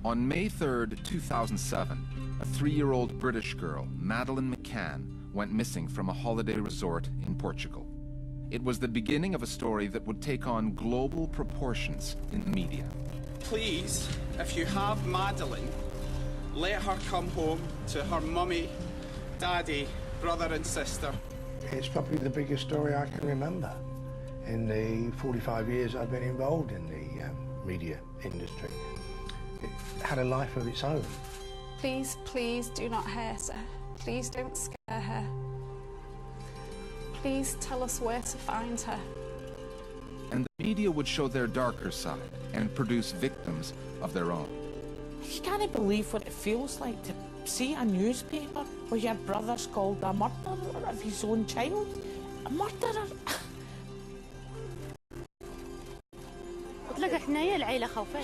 On May 3rd, 2007, a 3-year-old British girl, Madeleine McCann, went missing from a holiday resort in Portugal. It was the beginning of a story that would take on global proportions in the media. Please, if you have Madeleine, let her come home to her mummy, daddy, brother and sister. It's probably the biggest story I can remember in the 45 years I've been involved in the media industry. It had a life of its own. Please, please do not hurt her. Please don't scare her. Please tell us where to find her. And the media would show their darker side and produce victims of their own. You can't believe what it feels like to see a newspaper where your brother's called a murderer of his own child. A murderer.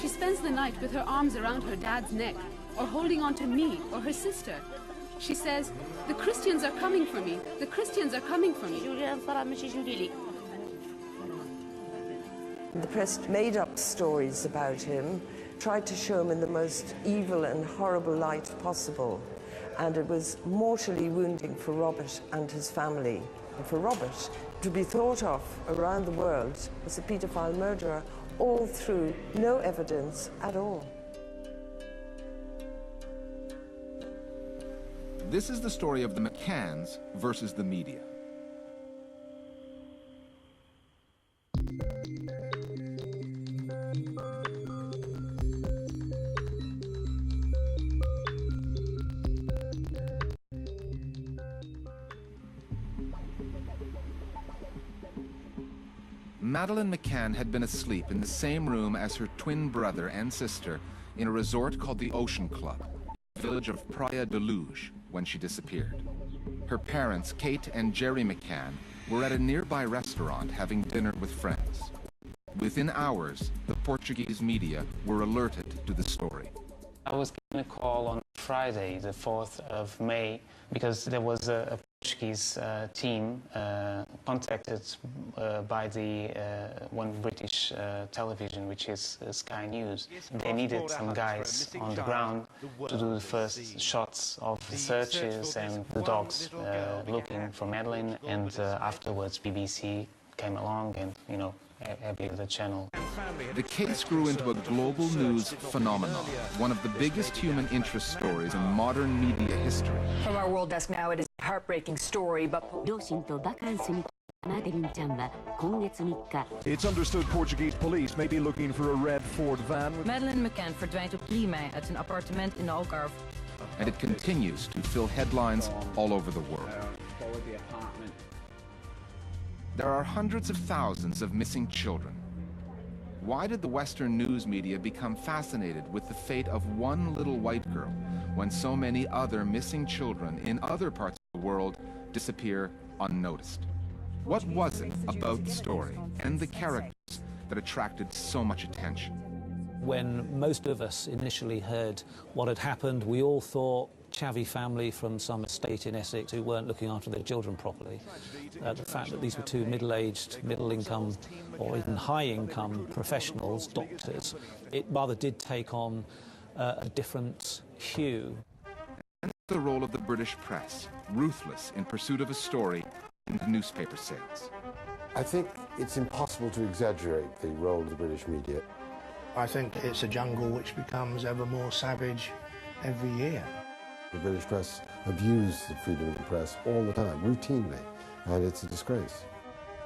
She spends the night with her arms around her dad's neck, or holding on to me or her sister. She says, "The Christians are coming for me. The Christians are coming for me." The press made up stories about him, tried to show him in the most evil and horrible light possible. And it was mortally wounding for Robert and his family. And for Robert to be thought of around the world as a paedophile murderer, all through no evidence at all. This is the story of the McCanns versus the media. Madeleine McCann had been asleep in the same room as her twin brother and sister in a resort called the Ocean Club, the village of Praia de Luz, when she disappeared. Her parents, Kate and Jerry McCann, were at a nearby restaurant having dinner with friends. Within hours, the Portuguese media were alerted to the story. I was given a call on Friday, the 4th of May, because there was a Portuguese team contacted by the one British television, which is Sky News. They needed some guys on the ground to do the first shots of the searches and the dogs looking for Madeleine, and afterwards BBC came along and, you know, every other channel. The case grew into a global news phenomenon, one of the biggest human interest stories in modern media history. From our World Desk now, it is a heartbreaking story, but... It's understood Portuguese police may be looking for a red Ford van. Madeleine McCann verdwijnt op 3 mei uit een appartement in de Algarve. And it continues to fill headlines all over the world. There are hundreds of thousands of missing children. Why did the Western news media become fascinated with the fate of one little white girl when so many other missing children in other parts of the world disappear unnoticed? What was it about the story and the characters that attracted so much attention? When most of us initially heard what had happened, we all thought chavvy family from some estate in Essex who weren't looking after their children properly. The fact that these were two middle-aged, middle-income or even high-income professionals, doctors, it rather did take on a different hue. And the role of the British press, ruthless in pursuit of a story in newspaper sales. I think it's impossible to exaggerate the role of the British media. I think it's a jungle which becomes ever more savage every year. The British press abuse the freedom of the press all the time, routinely, and it's a disgrace.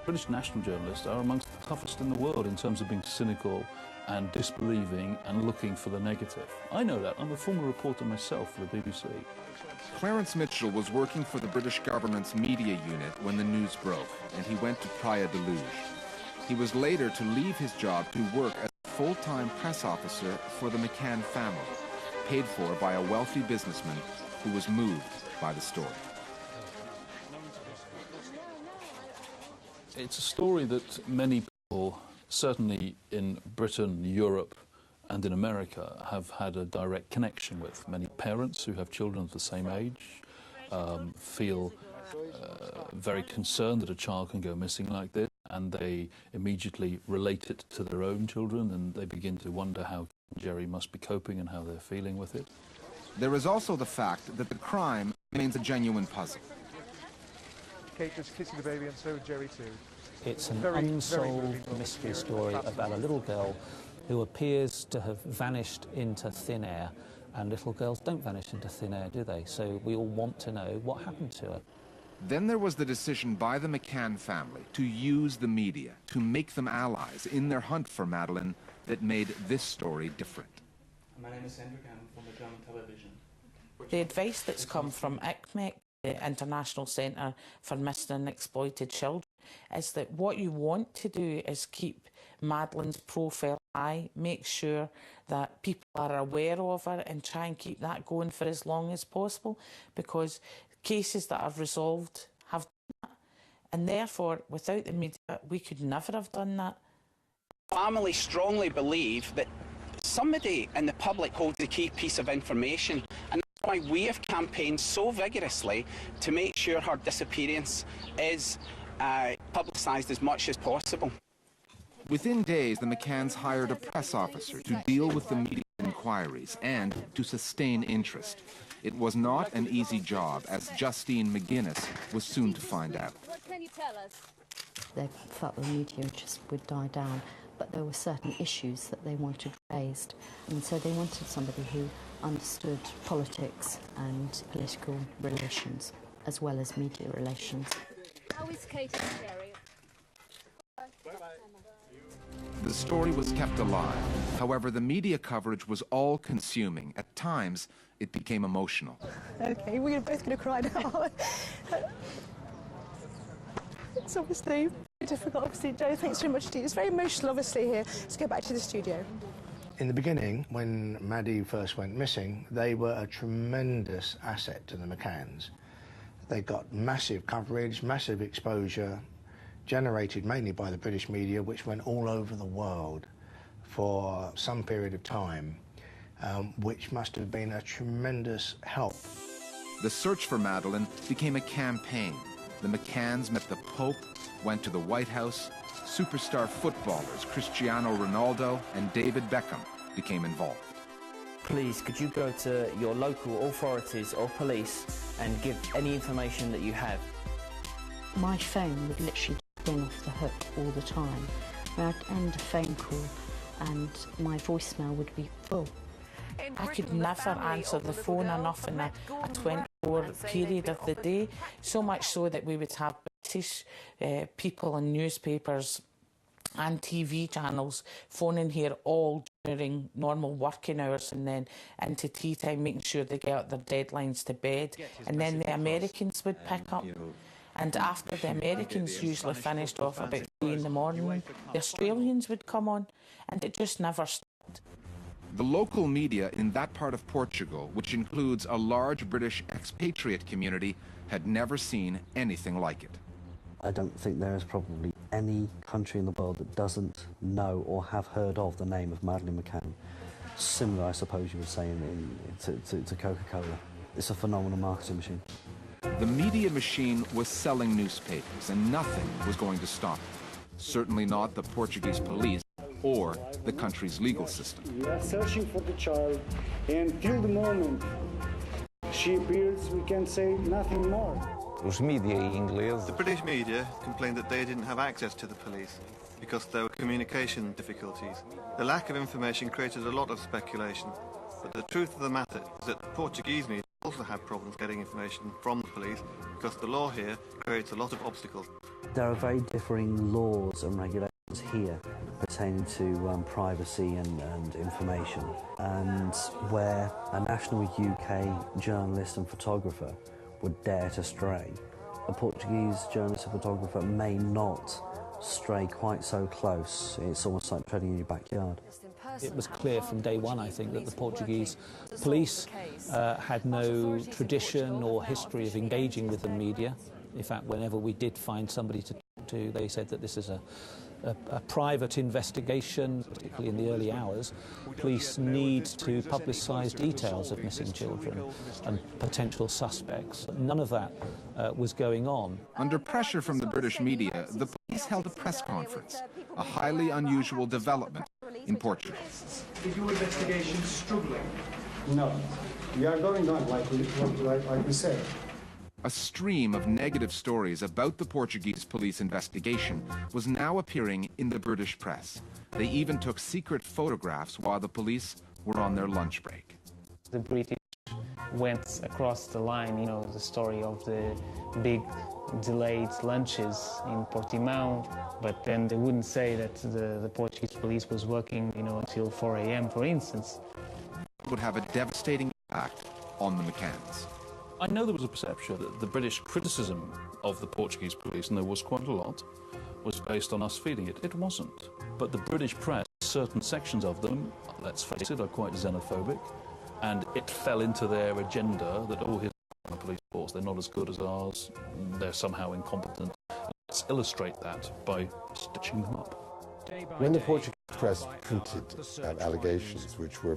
British national journalists are amongst the toughest in the world in terms of being cynical and disbelieving and looking for the negative. I know that. I'm a former reporter myself for the BBC. Clarence Mitchell was working for the British government's media unit when the news broke, and he went to Praia de Luz. He was later to leave his job to work as a full-time press officer for the McCann family, paid for by a wealthy businessman who was moved by the story. It's a story that many people, certainly in Britain, Europe, and in America, have had a direct connection with. Many parents who have children of the same age feel very concerned that a child can go missing like this, and they immediately relate it to their own children, and they begin to wonder how Jerry must be coping and how they're feeling with it. There is also the fact that the crime remains a genuine puzzle. Kate was kissing the baby and so would Jerry too. It's an unsolved mystery story about a little girl who appears to have vanished into thin air, and little girls don't vanish into thin air, do they? So we all want to know what happened to her. Then there was the decision by the McCann family to use the media, to make them allies in their hunt for Madeleine that made this story different. My name is Andrew Cannon from the German television. The advice that's come from ICMEC, the International Centre for Missing and Exploited Children, is that what you want to do is keep Madeleine's profile high, make sure that people are aware of her and try and keep that going for as long as possible, because cases that are resolved have done that. And therefore, without the media, we could never have done that. Family strongly believe that somebody in the public holds the key piece of information, and that's why we have campaigned so vigorously to make sure her disappearance is publicised as much as possible. Within days, the McCanns hired a press officer to deal with the media inquiries and to sustain interest. It was not an easy job, as Justine McGuinness was soon to find out. What can you tell us? They felt the media just would die down, but there were certain issues that they wanted raised, and so they wanted somebody who understood politics and political relations, as well as media relations. How is Kate and Jerry? The story was kept alive. However, the media coverage was all-consuming. At times, it became emotional. Okay, we're both going to cry now. It's obviously very difficult, obviously. Joe, thanks very much to you. It's very emotional, obviously, here. Let's go back to the studio. In the beginning, when Maddie first went missing, they were a tremendous asset to the McCanns. They got massive coverage, massive exposure, generated mainly by the British media, which went all over the world for some period of time, which must have been a tremendous help. The search for Madeleine became a campaign. The McCanns met the Pope, went to the White House. Superstar footballers Cristiano Ronaldo and David Beckham became involved. Please, could you go to your local authorities or police and give any information that you have? My phone would literally spring off the hook all the time. I'd end a phone call and my voicemail would be full. I could never answer the phone enough in a 24-hour period of the day, so much so that we would have British people in newspapers and TV channels phoning here all during normal working hours and then into tea time, making sure they get their deadlines to bed. And then the Americans would pick up. And after the Americans usually finished off about 3 in the morning, the Australians would come on, and it just never stopped. The local media in that part of Portugal, which includes a large British expatriate community, had never seen anything like it. I don't think there is probably any country in the world that doesn't know or have heard of the name of Madeleine McCann. Similar, I suppose you would say, to Coca-Cola. It's a phenomenal marketing machine. The media machine was selling newspapers, and nothing was going to stop it. Certainly not the Portuguese police or the country's legal system. We are searching for the child, and till the moment she appears, we can say nothing more. The British media complained that they didn't have access to the police because there were communication difficulties. The lack of information created a lot of speculation, but the truth of the matter is that the Portuguese media also had problems getting information from the police because the law here creates a lot of obstacles. There are very differing laws and regulations here pertaining to privacy and information, and where a national UK journalist and photographer would dare to stray, a Portuguese journalist and photographer may not stray quite so close. It's almost like treading in your backyard. It was clear from day one, I think, that the Portuguese police had no tradition or history of engaging with the media. In fact, whenever we did find somebody to talk to, they said that this is a private investigation, particularly in the early hours. Police need to publicise details of missing children and potential suspects. None of that was going on. Under pressure from the British media, the police held a press conference, a highly unusual development in Portugal. Is your investigation struggling? No. We are going on like we said. A stream of negative stories about the Portuguese police investigation was now appearing in the British press. They even took secret photographs while the police were on their lunch break. The British went across the line, you know, the story of the big delayed lunches in Portimão, but then they wouldn't say that the Portuguese police was working, you know, until 4 a.m., for instance. It would have a devastating impact on the McCanns. I know there was a perception that the British criticism of the Portuguese police, and there was quite a lot, was based on us feeling it. It wasn't. But the British press, certain sections of them, let's face it, are quite xenophobic, and it fell into their agenda that, oh, here's the police force, they're not as good as ours, they're somehow incompetent. Let's illustrate that by stitching them up. When the Portuguese press printed allegations, which were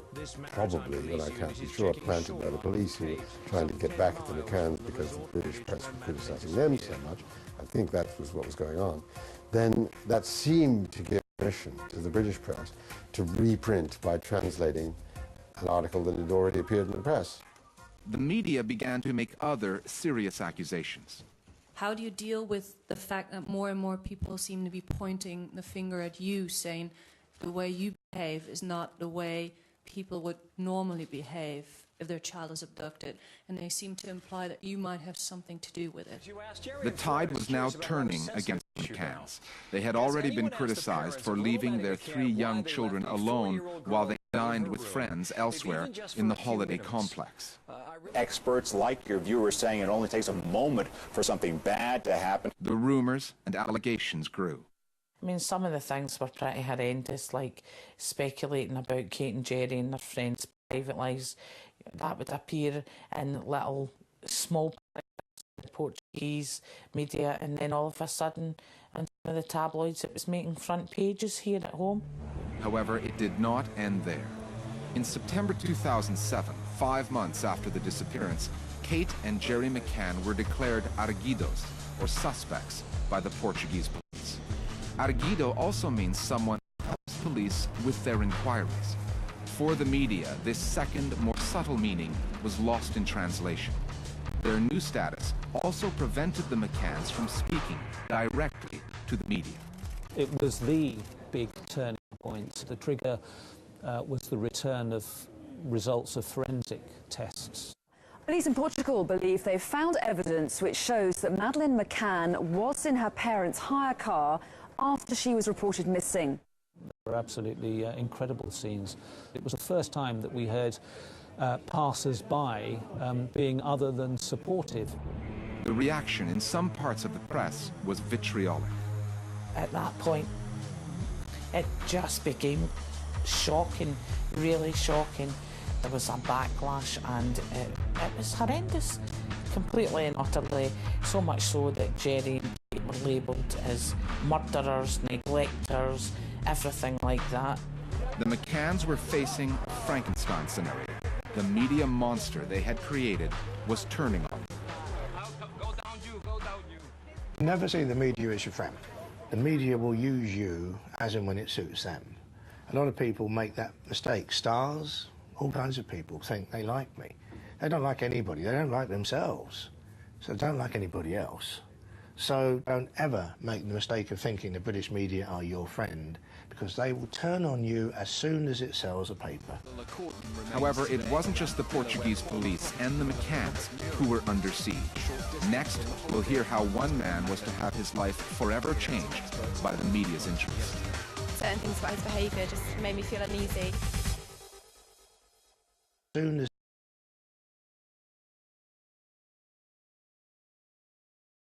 probably, well, I can't be sure, planted by the police who were trying to get back at the McCanns because the British press were criticising them so much, I think that was what was going on, then that seemed to give permission to the British press to reprint by translating an article that had already appeared in the press. The media began to make other serious accusations. How do you deal with the fact that more and more people seem to be pointing the finger at you, saying the way you behave is not the way people would normally behave if their child is abducted, and they seem to imply that you might have something to do with it? The tide was now turning against the McCanns. They had already been criticized for leaving their 3 young children alone while they dined with friends elsewhere in the holiday complex. Experts like your viewers saying it only takes a moment for something bad to happen. The rumors and allegations grew. I mean, some of the things were pretty horrendous, like speculating about Kate and Jerry and their friends' private lives. That would appear in little small Portuguese media, and then all of a sudden, in some of the tabloids, it was making front pages here at home. However, it did not end there. In September 2007, 5 months after the disappearance, Kate and Jerry McCann were declared arguidos, or suspects, by the Portuguese police. Arguido also means someone who helps police with their inquiries. For the media, this second, more subtle meaning was lost in translation. Their new status also prevented the McCanns from speaking directly to the media. It was the big turning point. The trigger was the return of results of forensic tests. Police in Portugal believe they've found evidence which shows that Madeleine McCann was in her parents' hire car after she was reported missing. They were absolutely incredible scenes. It was the first time that we heard passers-by being other than supportive. The reaction in some parts of the press was vitriolic. At that point, it just became shocking, really shocking. There was a backlash, and it was horrendous, completely and utterly, so much so that Jerry and Kate were labelled as murderers, neglectors, everything like that. The McCanns were facing a Frankenstein scenario. The media monster they had created was turning on them. Never see the media as your friend. The media will use you as and when it suits them. A lot of people make that mistake. Stars, all kinds of people think they like me. They don't like anybody. They don't like themselves. So they don't like anybody else. So don't ever make the mistake of thinking the British media are your friend, because they will turn on you as soon as it sells a paper. However, it wasn't just the Portuguese police and the McCanns who were under siege. Next, we'll hear how one man was to have his life forever changed by the media's interest. Certain things about his behaviour just made me feel uneasy. As soon as